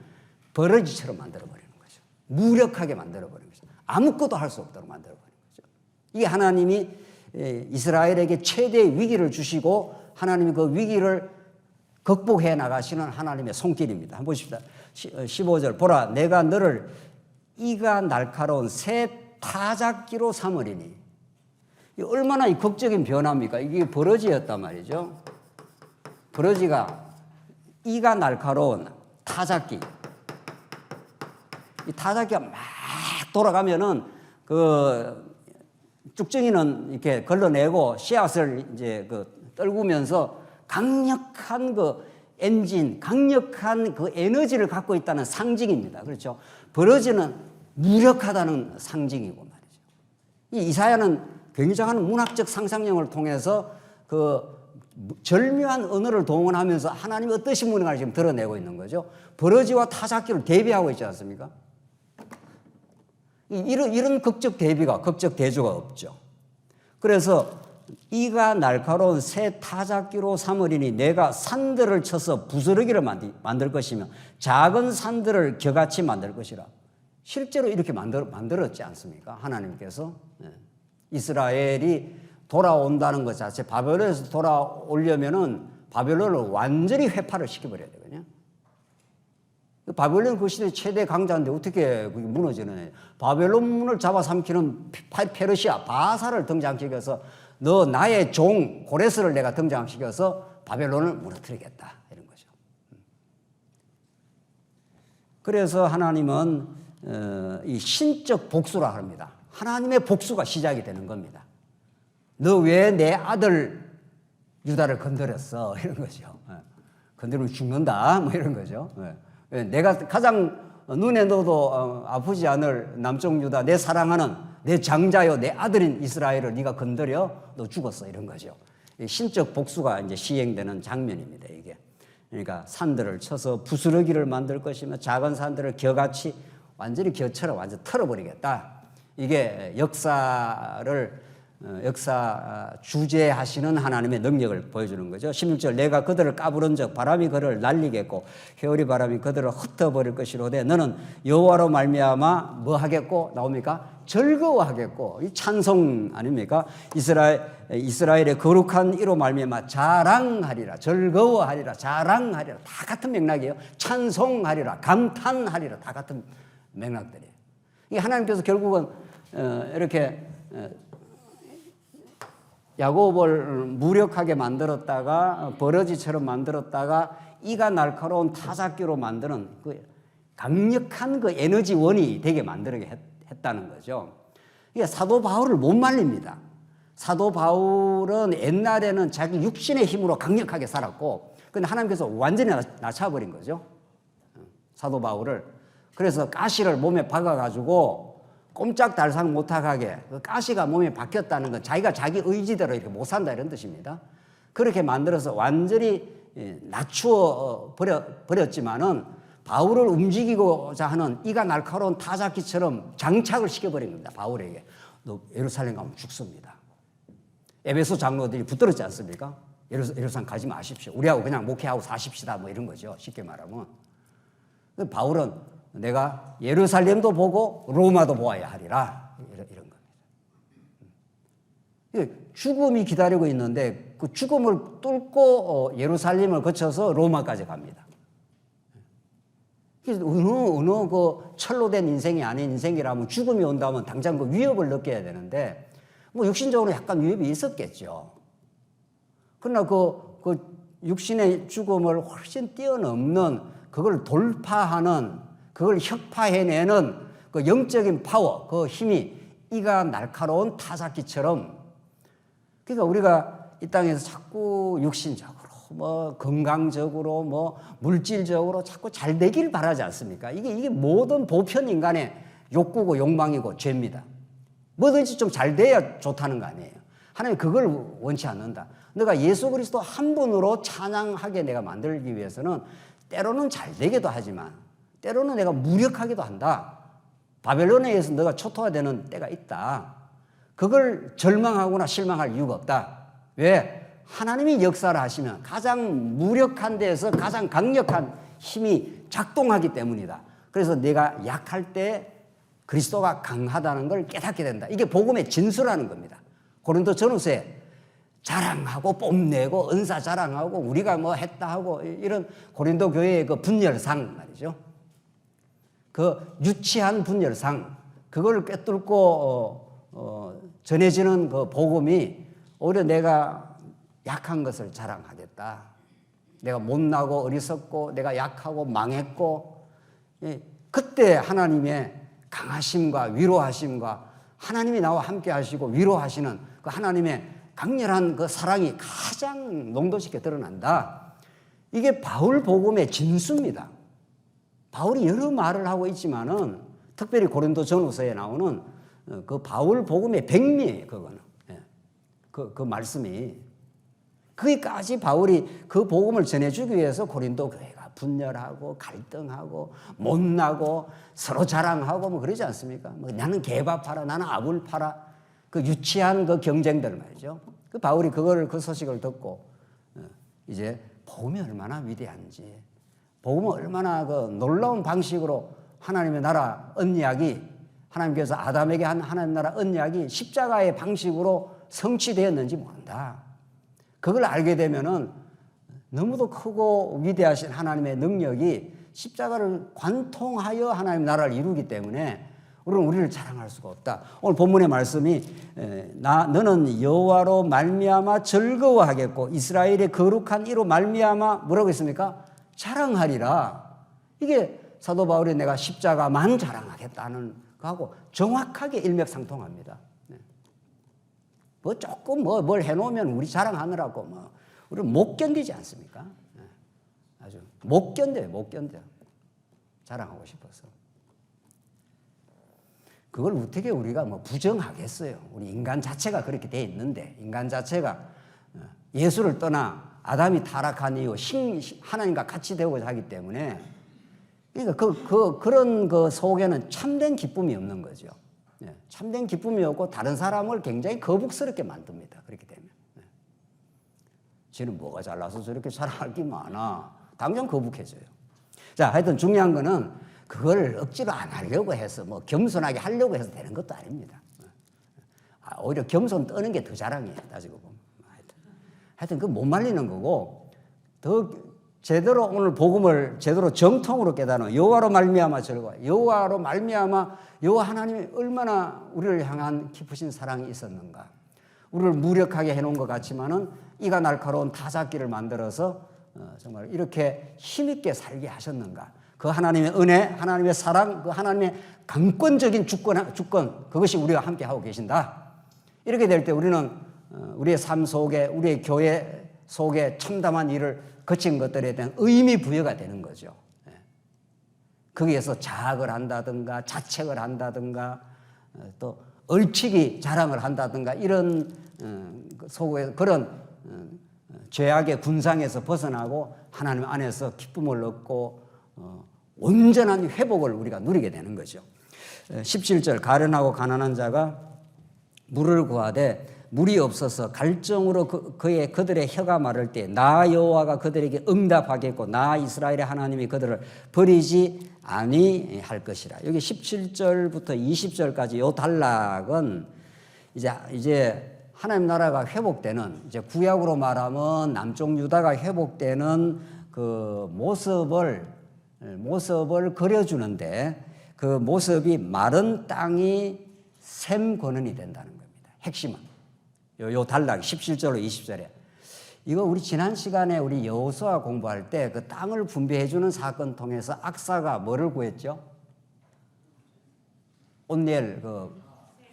Speaker 1: 버러지처럼 만들어버리는 거죠. 무력하게 만들어버리는 거죠. 아무것도 할 수 없도록 만들어버리는 거죠. 이게 하나님이 이스라엘에게 최대의 위기를 주시고 하나님이 그 위기를 극복해 나가시는 하나님의 손길입니다. 한번 보십시다. 15절 보라 내가 너를 이가 날카로운 새 타작기로 삼으리니. 얼마나 극적인 변화입니까? 이게 버러지였단 말이죠. 버러지가 이가 날카로운 타작기. 이 타작기가 막 돌아가면은 그 쭉정이는 이렇게 걸러내고 씨앗을 이제 떨구면서 강력한 그 엔진, 강력한 그 에너지를 갖고 있다는 상징입니다. 그렇죠? 버러지는 무력하다는 상징이고 말이죠. 이 이사야는 굉장한 문학적 상상력을 통해서 그 절묘한 언어를 동원하면서 하나님이 어떠신 분인가를 지금 드러내고 있는 거죠. 버러지와 타작기를 대비하고 있지 않습니까? 이런 극적 대비가, 극적 대조가 없죠. 그래서 이가 날카로운 새 타작기로 삼으리니 내가 산들을 쳐서 부스러기를 만들 것이며 작은 산들을 겨같이 만들 것이라. 실제로 이렇게 만들었지 않습니까? 하나님께서. 이스라엘이 돌아온다는 것 자체, 바벨론에서 돌아오려면은 바벨론을 완전히 회파를 시켜버려야 되거든요. 바벨론 그 시대 최대 강자인데 어떻게 그게 무너지느냐. 바벨론을 잡아삼키는 페르시아 바사를 등장시켜서 너 나의 종 고레스를 내가 등장시켜서 바벨론을 무너뜨리겠다 이런 거죠. 그래서 하나님은 이 신적 복수라 합니다. 하나님의 복수가 시작이 되는 겁니다. 너 왜 내 아들 유다를 건드렸어 이런 거죠. 건드리면 죽는다 뭐 이런 거죠. 내가 가장 눈에 넣어도 아프지 않을 남쪽 유다 내 사랑하는 내 장자요 내 아들인 이스라엘을 네가 건드려 너 죽었어 이런 거죠. 신적 복수가 이제 시행되는 장면입니다. 이게. 그러니까 산들을 쳐서 부스러기를 만들 것이며 작은 산들을 겨같이 완전히 겨처럼 완전 털어버리겠다. 이게 역사 주재하시는 하나님의 능력을 보여주는 거죠. 16절 내가 그들을 까부른 적 바람이 그들을 날리겠고 회오리 바람이 그들을 흩어버릴 것이로되 너는 여호와로 말미암아 뭐 하겠고 나옵니까? 즐거워하겠고. 이 찬송 아닙니까? 이스라엘의 거룩한 이로 말미암아 자랑하리라, 즐거워하리라, 자랑하리라. 다 같은 맥락이에요. 찬송하리라, 감탄하리라. 다 같은 맥락들이에요. 이 하나님께서 결국은 이렇게 야곱을 무력하게 만들었다가 버러지처럼 만들었다가 이가 날카로운 타작기로 만드는 그 강력한 그 에너지원이 되게 만들게 했다는 거죠. 이게 사도 바울을 못 말립니다. 사도 바울은 옛날에는 자기 육신의 힘으로 강력하게 살았고, 근데 하나님께서 완전히 낮춰버린 거죠. 사도 바울을. 그래서 가시를 몸에 박아가지고 꼼짝달싹 못하게 그 가시가 몸에 박혔다는 건 자기가 자기 의지대로 이렇게 못 산다 이런 뜻입니다. 그렇게 만들어서 완전히 낮추어 버렸지만은 바울을 움직이고자 하는 이가 날카로운 타작기처럼 장착을 시켜버린 겁니다. 바울에게. 너 예루살렘 가면 죽습니다. 에베소 장로들이 붙들었지 않습니까? 예루살렘 가지 마십시오. 우리하고 그냥 목회하고 사십시다 뭐 이런 거죠. 쉽게 말하면. 바울은 내가 예루살렘도 보고 로마도 보아야 하리라 이런 겁니다. 죽음이 기다리고 있는데 그 죽음을 뚫고 예루살렘을 거쳐서 로마까지 갑니다. 어느 그 철로 된 인생이 아닌 인생이라면 죽음이 온다면 당장 그 위협을 느껴야 되는데 뭐 육신적으로 약간 위협이 있었겠죠. 그러나 그 육신의 죽음을 훨씬 뛰어넘는 그걸 돌파하는 그걸 혁파해내는 그 영적인 파워, 그 힘이 이가 날카로운 타작기처럼, 그러니까 우리가 이 땅에서 자꾸 육신적으로 뭐 건강적으로 뭐 물질적으로 자꾸 잘 되기를 바라지 않습니까? 이게 모든 보편 인간의 욕구고 욕망이고 죄입니다. 뭐든지 좀 잘 돼야 좋다는 거 아니에요. 하나님 그걸 원치 않는다. 내가 예수 그리스도 한 분으로 찬양하게 내가 만들기 위해서는 때로는 잘 되기도 하지만 때로는 내가 무력하기도 한다. 바벨론에 의해서 너가 초토화되는 때가 있다. 그걸 절망하거나 실망할 이유가 없다. 왜? 하나님이 역사를 하시면 가장 무력한 데에서 가장 강력한 힘이 작동하기 때문이다. 그래서 내가 약할 때 그리스도가 강하다는 걸 깨닫게 된다. 이게 복음의 진수라는 겁니다. 고린도 전후서에 자랑하고 뽐내고 은사 자랑하고 우리가 뭐 했다 하고 이런 고린도 교회의 그 분열상 말이죠. 그 유치한 분열상, 그걸 꿰뚫고 전해지는 그 복음이 오히려 내가 약한 것을 자랑하겠다. 내가 못나고 어리석고 내가 약하고 망했고, 그때 하나님의 강하심과 위로하심과 하나님이 나와 함께 하시고 위로하시는 그 하나님의 강렬한 그 사랑이 가장 농도짓게 드러난다. 이게 바울 복음의 진수입니다. 바울이 여러 말을 하고 있지만은 특별히 고린도 전후서에 나오는 그 바울 복음의 백미예요. 그거는 그 말씀이, 거기까지 바울이 그 복음을 전해주기 위해서 고린도 교회가 분열하고 갈등하고 못나고 서로 자랑하고 뭐 그러지 않습니까? 뭐 나는 개밥 팔아, 나는 아굴 팔아, 그 유치한 그 경쟁들 말이죠. 그 바울이 그 소식을 듣고 이제 복음이 얼마나 위대한지, 복음은 얼마나 그 놀라운 방식으로 하나님의 나라 언약이, 하나님께서 아담에게 한 하나님 나라 언약이 십자가의 방식으로 성취되었는지 모른다. 그걸 알게 되면은 너무도 크고 위대하신 하나님의 능력이 십자가를 관통하여 하나님 나라를 이루기 때문에 우리를 자랑할 수가 없다. 오늘 본문의 말씀이 너는 여호와로 말미암아 즐거워하겠고 이스라엘의 거룩한 이로 말미암아 뭐라고 했습니까? 자랑하리라. 이게 사도 바울이 내가 십자가만 자랑하겠다는 거하고 정확하게 일맥상통합니다. 뭐 조금 뭘 해놓으면 우리 자랑하느라고 우리는 못 견디지 않습니까? 아주 못 견뎌요, 못 견뎌. 자랑하고 싶어서. 그걸 어떻게 우리가 부정하겠어요? 우리 인간 자체가 그렇게 돼 있는데, 인간 자체가 예수를 떠나 아담이 타락한 이후 하나님과 같이 되고자 하기 때문에, 그러니까 그런 그 속에는 참된 기쁨이 없는 거죠. 참된 기쁨이 없고 다른 사람을 굉장히 거북스럽게 만듭니다. 그렇게 되면. 쟤는 뭐가 잘나서 저렇게 자랑할 게 많아. 당장 거북해져요. 자, 하여튼 중요한 거는 그걸 억지로 안 하려고 해서 겸손하게 하려고 해서 되는 것도 아닙니다. 오히려 겸손 떠는 게 더 자랑이에요. 따지고 보면. 하여튼 그거 못 말리는 거고, 더 제대로 오늘 복음을 제대로 정통으로 깨닫는 여호와로 말미암아 즐거워. 여호와로 말미암아 여호와 하나님이 얼마나 우리를 향한 깊으신 사랑이 있었는가. 우리를 무력하게 해놓은 것 같지만은 이가 날카로운 타작기를 만들어서 정말 이렇게 힘있게 살게 하셨는가. 그 하나님의 은혜, 하나님의 사랑, 그 하나님의 강권적인 주권, 그것이 우리와 함께 하고 계신다. 이렇게 될 때 우리는 우리의 삶 속에, 우리의 교회 속에 참담한 일을 거친 것들에 대한 의미 부여가 되는 거죠. 거기에서 자학을 한다든가 자책을 한다든가 또 얼치기 자랑을 한다든가 이런 속에 그런 죄악의 군상에서 벗어나고 하나님 안에서 기쁨을 얻고 온전한 회복을 우리가 누리게 되는 거죠. 17절 가련하고 가난한 자가 물을 구하되 물이 없어서 갈증으로 그들의 혀가 마를 때 나 여호와가 그들에게 응답하겠고 나 이스라엘의 하나님이 그들을 버리지 아니할 것이라. 여기 17절부터 20절까지 이 단락은 이제 하나님 나라가 회복되는, 이제 구약으로 말하면 남쪽 유다가 회복되는 그 모습을 그려주는데, 그 모습이 마른 땅이 샘 권원이 된다는 겁니다. 핵심은 요 단락 17절로 20절에 이거 우리 지난 시간에 우리 여호수아 공부할 때 그 땅을 분배해 주는 사건 통해서 악사가 뭐를 구했죠? 온니엘 그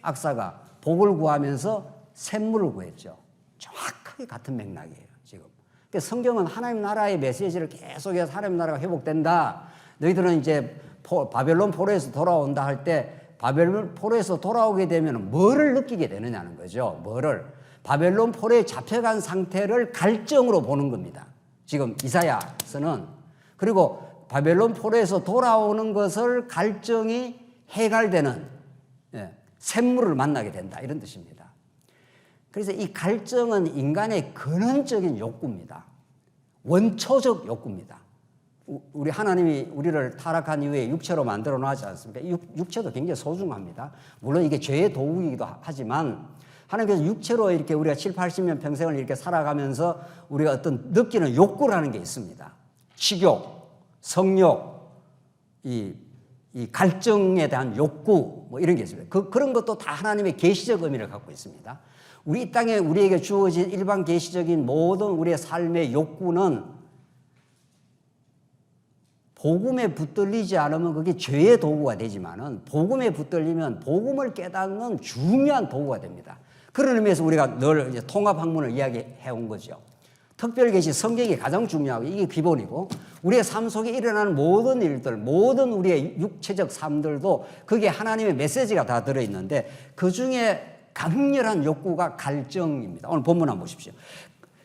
Speaker 1: 악사가 복을 구하면서 샘물을 구했죠. 정확하게 같은 맥락이에요, 지금. 그러니까 성경은 하나님 나라의 메시지를 계속해서 하나님 나라가 회복된다. 너희들은 이제 바벨론 포로에서 돌아온다 할 때 바벨론 포로에서 돌아오게 되면 뭐를 느끼게 되느냐는 거죠. 뭐를. 바벨론 포로에 잡혀간 상태를 갈증으로 보는 겁니다. 지금 이사야서는. 그리고 바벨론 포로에서 돌아오는 것을 갈증이 해갈되는 샘물을 만나게 된다. 이런 뜻입니다. 그래서 이 갈증은 인간의 근원적인 욕구입니다. 원초적 욕구입니다. 우리 하나님이 우리를 타락한 이후에 육체로 만들어 놨지 않습니까? 육체도 굉장히 소중합니다. 물론 이게 죄의 도구이기도 하지만 하나님께서 육체로 이렇게 우리가 7, 80년 평생을 이렇게 살아가면서 우리가 어떤 느끼는 욕구라는 게 있습니다. 식욕, 성욕, 이 갈증에 대한 욕구 뭐 이런 게 있습니다. 그런 것도 다 하나님의 계시적 의미를 갖고 있습니다. 우리 이 땅에 우리에게 주어진 일반 계시적인 모든 우리의 삶의 욕구는 복음에 붙들리지 않으면 그게 죄의 도구가 되지만은 복음에 붙들리면 복음을 깨닫는 중요한 도구가 됩니다. 그런 의미에서 우리가 늘 이제 통합학문을 이야기해 온 거죠. 특별계시 성경이 가장 중요하고 이게 기본이고 우리의 삶 속에 일어나는 모든 일들, 모든 우리의 육체적 삶들도 그게 하나님의 메시지가 다 들어있는데 그중에 강렬한 욕구가 갈증입니다. 오늘 본문 한번 보십시오.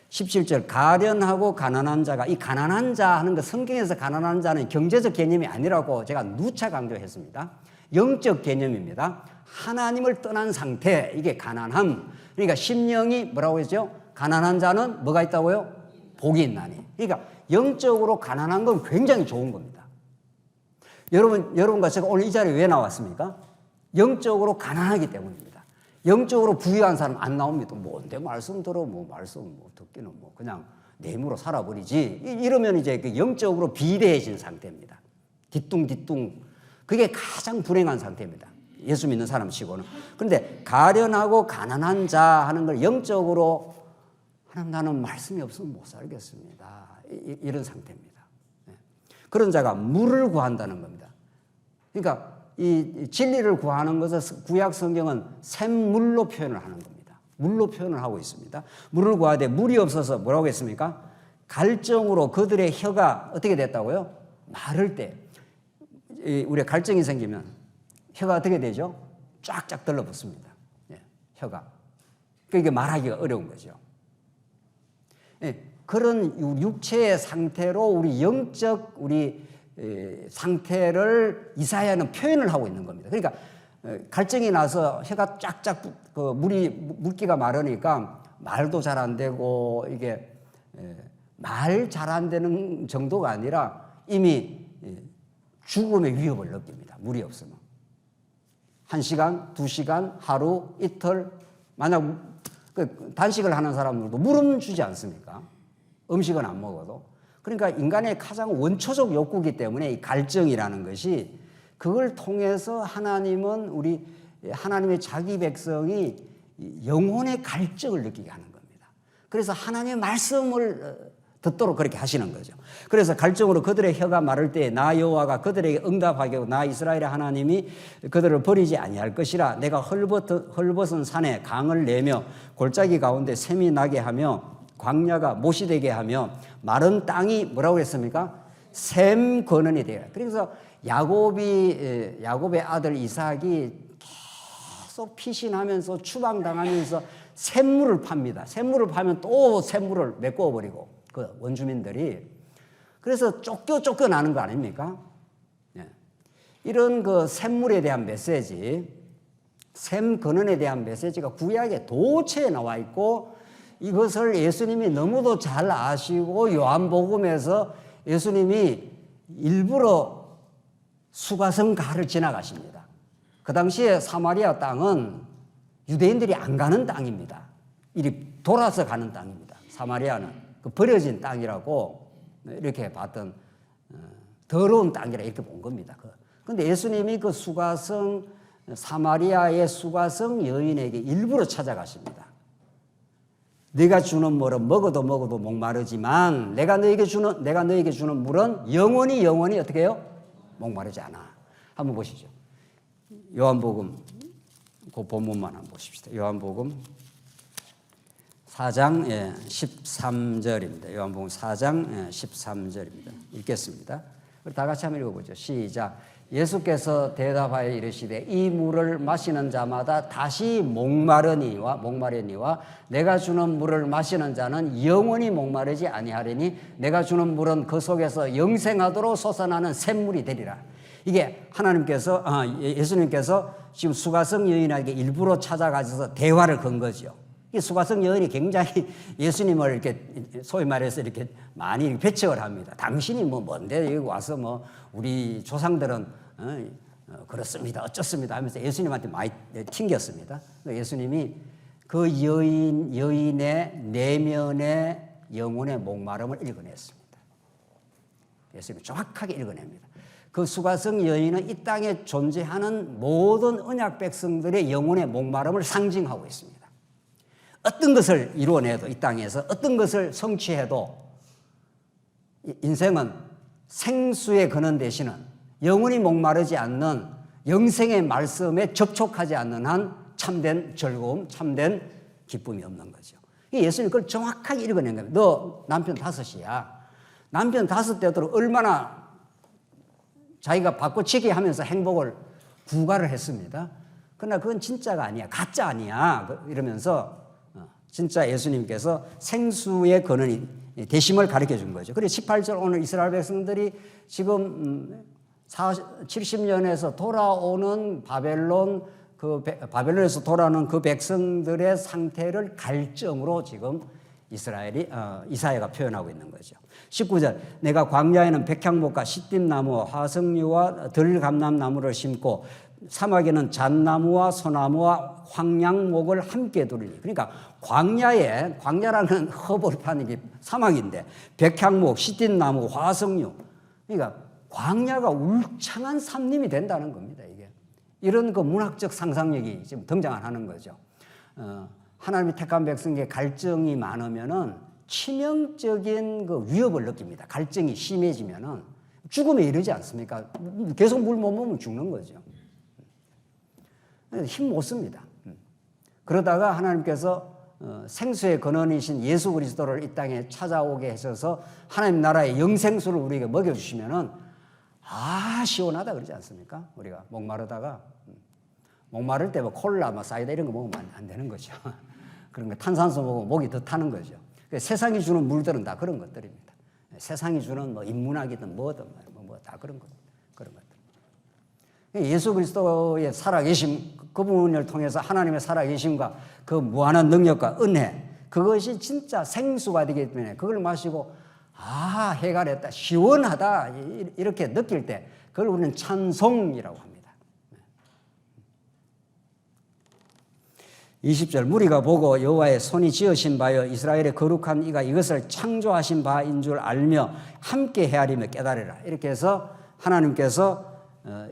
Speaker 1: 17절 가련하고 가난한 자가 이 가난한 자 하는 거 성경에서 가난한 자는 경제적 개념이 아니라고 제가 누차 강조했습니다. 영적 개념입니다. 하나님을 떠난 상태 이게 가난함. 그러니까 심령이 뭐라고 했죠? 가난한 자는 뭐가 있다고요? 복이 있나니. 그러니까 영적으로 가난한 건 굉장히 좋은 겁니다. 여러분과 제가 오늘 이 자리에 왜 나왔습니까? 영적으로 가난하기 때문입니다. 영적으로 부유한 사람 안 나옵니다. 뭔데 말씀 들어 말씀 듣기는 그냥 내 힘으로 살아버리지. 이러면 이제 그 영적으로 비대해진 상태입니다. 뒤뚱뒤뚱. 그게 가장 불행한 상태입니다. 예수 믿는 사람 치고는. 그런데 가련하고 가난한 자 하는 걸 영적으로 하나님 나는 말씀이 없으면 못 살겠습니다. 이런 상태입니다. 그런 자가 물을 구한다는 겁니다. 그러니까 이 진리를 구하는 것을 구약 성경은 샘물로 표현을 하는 겁니다. 물로 표현을 하고 있습니다. 물을 구하되 물이 없어서 뭐라고 했습니까? 갈증으로 그들의 혀가 어떻게 됐다고요? 마를 때 우리가 갈증이 생기면 혀가 어떻게 되죠? 쫙쫙 들러붙습니다. 혀가. 그러니까 말하기가 어려운 거죠. 그런 육체의 상태로 우리 영적 상태를 이사야는 표현을 하고 있는 겁니다. 그러니까 갈증이 나서 혀가 쫙쫙 물기가 마르니까 말도 잘 안 되고 이게 말 잘 안 되는 정도가 아니라 이미 죽음의 위협을 느낍니다. 물이 없으면. 1시간, 2시간, 하루, 이틀 만약 단식을 하는 사람들도 물은 주지 않습니까? 음식은 안 먹어도. 그러니까 인간의 가장 원초적 욕구이기 때문에 이 갈증이라는 것이 그걸 통해서 하나님은 하나님의 자기 백성이 영혼의 갈증을 느끼게 하는 겁니다. 그래서 하나님의 말씀을 듣도록 그렇게 하시는 거죠. 그래서 갈증으로 그들의 혀가 마를 때 나 여호와가 그들에게 응답하게 하고 나 이스라엘의 하나님이 그들을 버리지 아니할 것이라. 내가 헐벗은 산에 강을 내며 골짜기 가운데 샘이 나게 하며 광야가 못이 되게 하며 마른 땅이 뭐라고 했습니까? 샘 근원이 되라. 그래서 야곱의 아들 이삭이 계속 피신하면서 추방당하면서 샘물을 팝니다. 샘물을 파면 또 샘물을 메꿔버리고 그 원주민들이. 그래서 쫓겨나는 거 아닙니까? 이런 그 샘물에 대한 메시지, 샘 근원에 대한 메시지가 구약의 도처에 나와 있고 이것을 예수님이 너무도 잘 아시고 요한복음에서 예수님이 일부러 수가성 가를 지나가십니다. 그 당시에 사마리아 땅은 유대인들이 안 가는 땅입니다. 이리 돌아서 가는 땅입니다. 사마리아는 그 버려진 땅이라고 이렇게 봤던 더러운 땅이라 이렇게 본 겁니다. 그런데 예수님이 그 수가성 사마리아의 수가성 여인에게 일부러 찾아가십니다. 네가 주는 물은 먹어도 목마르지만 내가 너에게 주는 물은 영원히 어떻게 해요? 목마르지 않아. 한번 보시죠. 요한복음 그 본문만 한번 보십시다. 요한복음 4장 13절입니다. 요한복음 4장 13절입니다. 읽겠습니다. 다 같이 한번 읽어보죠. 시작. 예수께서 대답하여 이르시되 이 물을 마시는 자마다 다시 목마르니와 내가 주는 물을 마시는 자는 영원히 목마르지 아니하리니 내가 주는 물은 그 속에서 영생하도록 솟아나는 샘물이 되리라. 이게 하나님께서 예수님께서 지금 수가성 여인에게 일부러 찾아가셔서 대화를 건 거죠. 이 수가성 여인이 굉장히 예수님을 이렇게 소위 말해서 이렇게 많이 배척을 합니다. 당신이 뭔데 여기 와서 우리 조상들은 그렇습니다, 어쩌습니다 하면서 예수님한테 많이 튕겼습니다. 예수님이 그 여인의 내면의 영혼의 목마름을 읽어냈습니다. 예수님이 정확하게 읽어냅니다. 그 수가성 여인은 이 땅에 존재하는 모든 언약 백성들의 영혼의 목마름을 상징하고 있습니다. 어떤 것을 이루어내도 이 땅에서 어떤 것을 성취해도 인생은 생수의 근원 되시는 영원히 목마르지 않는 영생의 말씀에 접촉하지 않는 한 참된 즐거움, 참된 기쁨이 없는 거죠. 예수님 그걸 정확하게 읽어낸 겁니다. 너 남편 5이야. 남편 5 되도록 얼마나 자기가 바꿔치기 하면서 행복을 구가를 했습니다. 그러나 그건 진짜가 아니야. 가짜 아니야. 이러면서 진짜 예수님께서 생수의 근원이 되심을 가르쳐 준 거죠. 그래서 18절 오늘 이스라엘 백성들이 지금 70년에서 돌아오는 바벨론에서 돌아오는 그 백성들의 상태를 갈증으로 지금 이사야가 표현하고 있는 거죠. 19절 내가 광야에는 백향목과 시띠나무와 화석류와 들감남나무를 심고 사막에는 잣나무와 소나무와 황량목을 함께 두리니. 그러니까 광야라는 허벌판이 사막인데 백향목, 시띠나무, 화석류, 그러니까 광야가 울창한 산림이 된다는 겁니다. 이게 이런 그 문학적 상상력이 지금 등장하는 거죠. 하나님이 택한 백성에게 갈증이 많으면은 치명적인 그 위협을 느낍니다. 갈증이 심해지면은 죽음에 이르지 않습니까? 계속 물 못 먹으면 죽는 거죠. 힘 못 씁니다. 그러다가 하나님께서 생수의 근원이신 예수 그리스도를 이 땅에 찾아오게 하셔서 하나님 나라의 영생수를 우리에게 먹여주시면은 시원하다 그러지 않습니까? 우리가 목마르다가 목마를 때 콜라, 사이다 이런 거 먹으면 안 되는 거죠. 그런 거 탄산수 먹으면 목이 더 타는 거죠. 세상이 주는 물들은 다 그런 것들입니다. 세상이 주는 인문학이든 뭐든 다 그런 것들. 예수 그리스도의 살아계심, 그분을 통해서 하나님의 살아계심과 그 무한한 능력과 은혜, 그것이 진짜 생수가 되기 때문에 그걸 마시고 해가 됐다, 시원하다 이렇게 느낄 때 그걸 우리는 찬송이라고 합니다. 20절 무리가 보고 여호와의 손이 지으신 바여 이스라엘의 거룩한 이가 이것을 창조하신 바인 줄 알며 함께 헤아리며 깨달으라. 이렇게 해서 하나님께서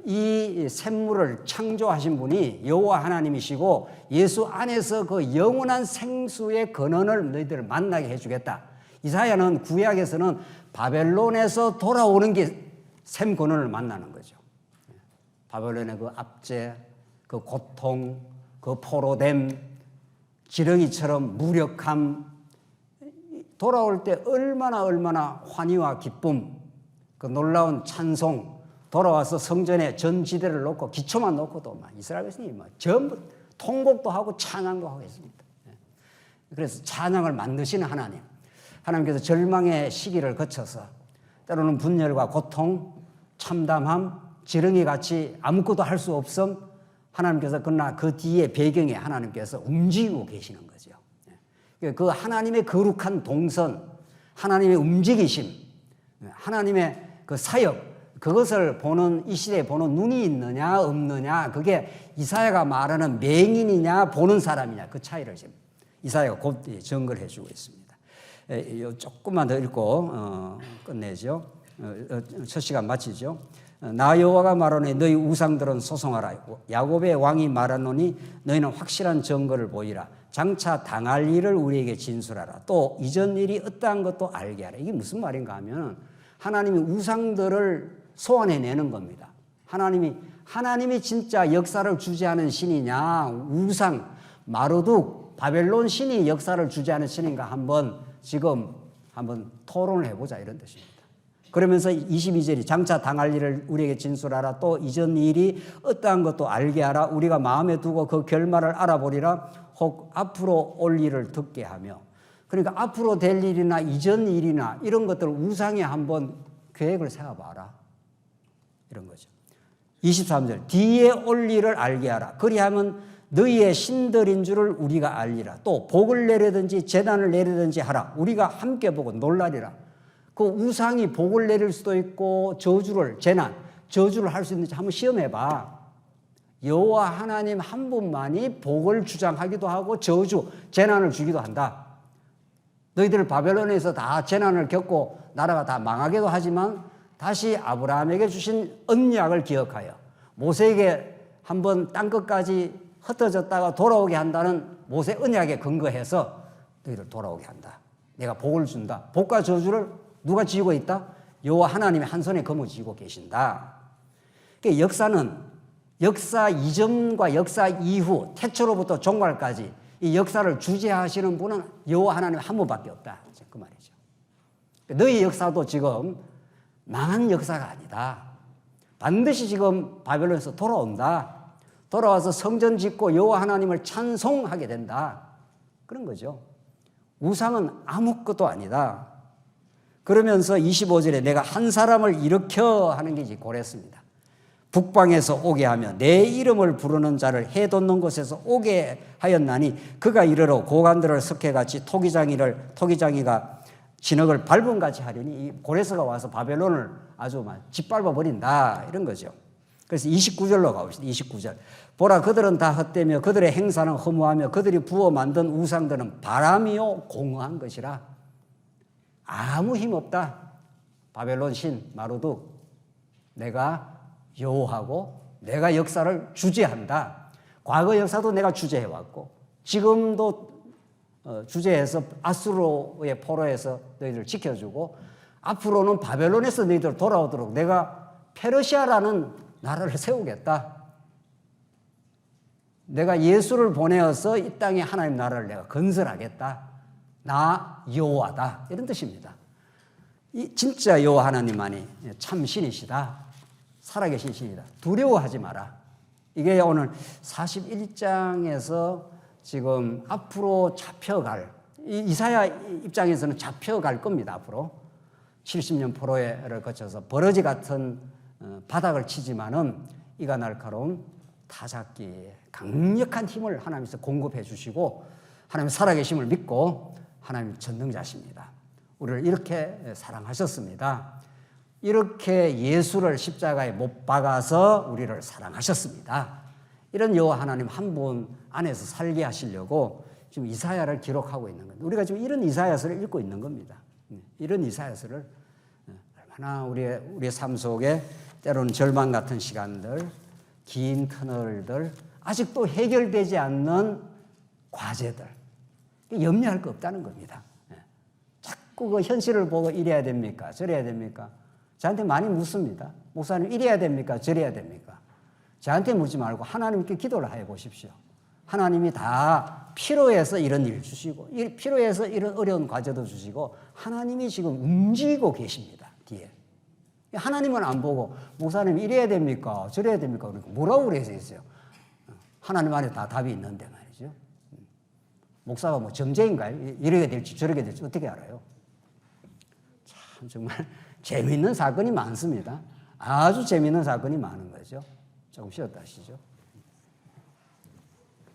Speaker 1: 이 샘물을 창조하신 분이 여호와 하나님이시고 예수 안에서 그 영원한 생수의 근원을 너희들을 만나게 해주겠다. 이사야는 구약에서는 바벨론에서 돌아오는 게 샘 근원을 만나는 거죠. 바벨론의 그 압제, 그 고통, 그 포로됨, 지렁이처럼 무력함, 돌아올 때 얼마나 환희와 기쁨, 그 놀라운 찬송, 돌아와서 성전에 전지대를 놓고 기초만 놓고도 이스라엘 백성이 전부 통곡도 하고 찬양도 하고 있습니다. 그래서 찬양을 만드시는 하나님께서 절망의 시기를 거쳐서 때로는 분열과 고통, 참담함, 지렁이같이 아무것도 할 수 없음, 하나님께서 그러나 그 뒤에 배경에 하나님께서 움직이고 계시는 거죠. 그 하나님의 거룩한 동선, 하나님의 움직이심, 하나님의 그 사역, 그것을 보는, 이 시대에 보는 눈이 있느냐 없느냐, 그게 이사야가 말하는 맹인이냐 보는 사람이냐, 그 차이를 지금 이사야가 곧 증거를 해주고 있습니다. 조금만 더 읽고 끝내죠. 첫 시간 마치죠. 나 여호와가 말하노니 너희 우상들은 소송하라. 야곱의 왕이 말하노니 너희는 확실한 증거를 보이라. 장차 당할 일을 우리에게 진술하라. 또 이전 일이 어떠한 것도 알게 하라. 이게 무슨 말인가 하면 하나님이 우상들을 소환해내는 겁니다. 하나님이 진짜 역사를 주재하는 신이냐, 우상, 마르둑, 바벨론 신이 역사를 주재하는 신인가 한번 토론을 해보자 이런 뜻입니다. 그러면서 22절이 장차 당할 일을 우리에게 진술하라. 또 이전 일이 어떠한 것도 알게 하라. 우리가 마음에 두고 그 결말을 알아보리라. 혹 앞으로 올 일을 듣게 하며. 그러니까 앞으로 될 일이나 이전 일이나 이런 것들을 우상에 한번 계획을 세워봐라. 이런 거죠. 23절 뒤에 올 일을 알게 하라. 그리하면 너희의 신들인 줄을 우리가 알리라. 또 복을 내리든지 재난을 내리든지 하라. 우리가 함께 보고 놀라리라. 그 우상이 복을 내릴 수도 있고 저주를 할 수 있는지 한번 시험해봐. 여호와 하나님 한 분만이 복을 주장하기도 하고 재난을 주기도 한다. 너희들 바벨론에서 다 재난을 겪고 나라가 다 망하기도 하지만 다시 아브라함에게 주신 언약을 기억하여 모세에게 한번 땅끝까지 흩어졌다가 돌아오게 한다는 모세 언약에 근거해서 너희들 돌아오게 한다. 내가 복을 준다. 복과 저주를 누가 지고 있다? 여호와 하나님의 한 손에 검을 쥐고 계신다. 그러니까 역사는 역사 이전과 역사 이후 태초로부터 종말까지 이 역사를 주재하시는 분은 여호와 하나님 한 분밖에 없다. 그 말이죠. 너희 역사도 지금 망한 역사가 아니다. 반드시 지금 바벨론에서 돌아온다. 돌아와서 성전 짓고 여호와 하나님을 찬송하게 된다. 그런 거죠. 우상은 아무것도 아니다. 그러면서 25절에 내가 한 사람을 일으켜 하는 게 이제 고랬습니다. 북방에서 오게 하며 내 이름을 부르는 자를 해 돋는 곳에서 오게 하였나니 그가 이르러 고관들을 석회같이 토기장이가 진흙을 밟음같이 하려니 이 고레스가 와서 바벨론을 아주 짓밟아 버린다 이런 거죠. 그래서 29절로 가봅시다. 29절 보라 그들은 다 헛되며 그들의 행사는 허무하며 그들이 부어 만든 우상들은 바람이요 공허한 것이라. 아무 힘없다. 바벨론 신 마르둑 내가 여호와고 내가 역사를 주재한다. 과거 역사도 내가 주재해왔고 지금도 주재해서 아수르의 포로에서 너희들 지켜주고 앞으로는 바벨론에서 너희들 돌아오도록 내가 페르시아라는 나라를 세우겠다. 내가 예수를 보내어서 이 땅에 하나님 나라를 내가 건설하겠다. 나 여호와다 이런 뜻입니다. 이 진짜 여호와 하나님만이 참 신이시다. 살아계신 신이다. 두려워하지 마라. 이게 오늘 41장에서 지금 앞으로 잡혀갈 이사야 입장에서는 잡혀갈 겁니다. 앞으로 70년 포로를 거쳐서 버러지 같은 바닥을 치지만은 이가 날카로운 타작기에 강력한 힘을 하나님께서 공급해 주시고 하나님 살아계심을 믿고 하나님 전능자십니다. 우리를 이렇게 사랑하셨습니다. 이렇게 예수를 십자가에 못 박아서 우리를 사랑하셨습니다. 이런 여호와 하나님 한 분 안에서 살게 하시려고 지금 이사야를 기록하고 있는 겁니다. 우리가 지금 이런 이사야서를 읽고 있는 겁니다. 이런 이사야서를 얼마나 우리의 삶 속에 때로는 절망 같은 시간들, 긴 터널들, 아직도 해결되지 않는 과제들 염려할 거 없다는 겁니다. 자꾸 그 현실을 보고 이래야 됩니까? 저래야 됩니까? 저한테 많이 묻습니다. 목사님 이래야 됩니까? 저래야 됩니까? 저한테 묻지 말고 하나님께 기도를 해 보십시오. 하나님이 다 필요해서 이런 일 주시고 필요해서 이런 어려운 과제도 주시고 하나님이 지금 움직이고 계십니다. 뒤에. 하나님은 안 보고 목사님 이래야 됩니까? 저래야 됩니까? 그러니까 뭐라고 그래서 있어요? 하나님 안에 다 답이 있는데 말이죠. 목사가 뭐 점쟁인가요? 이렇게 될지 저렇게 될지 어떻게 알아요? 참 정말 재미있는 사건이 많습니다. 아주 재미있는 사건이 많은 거죠. 조금 쉬었다 하시죠.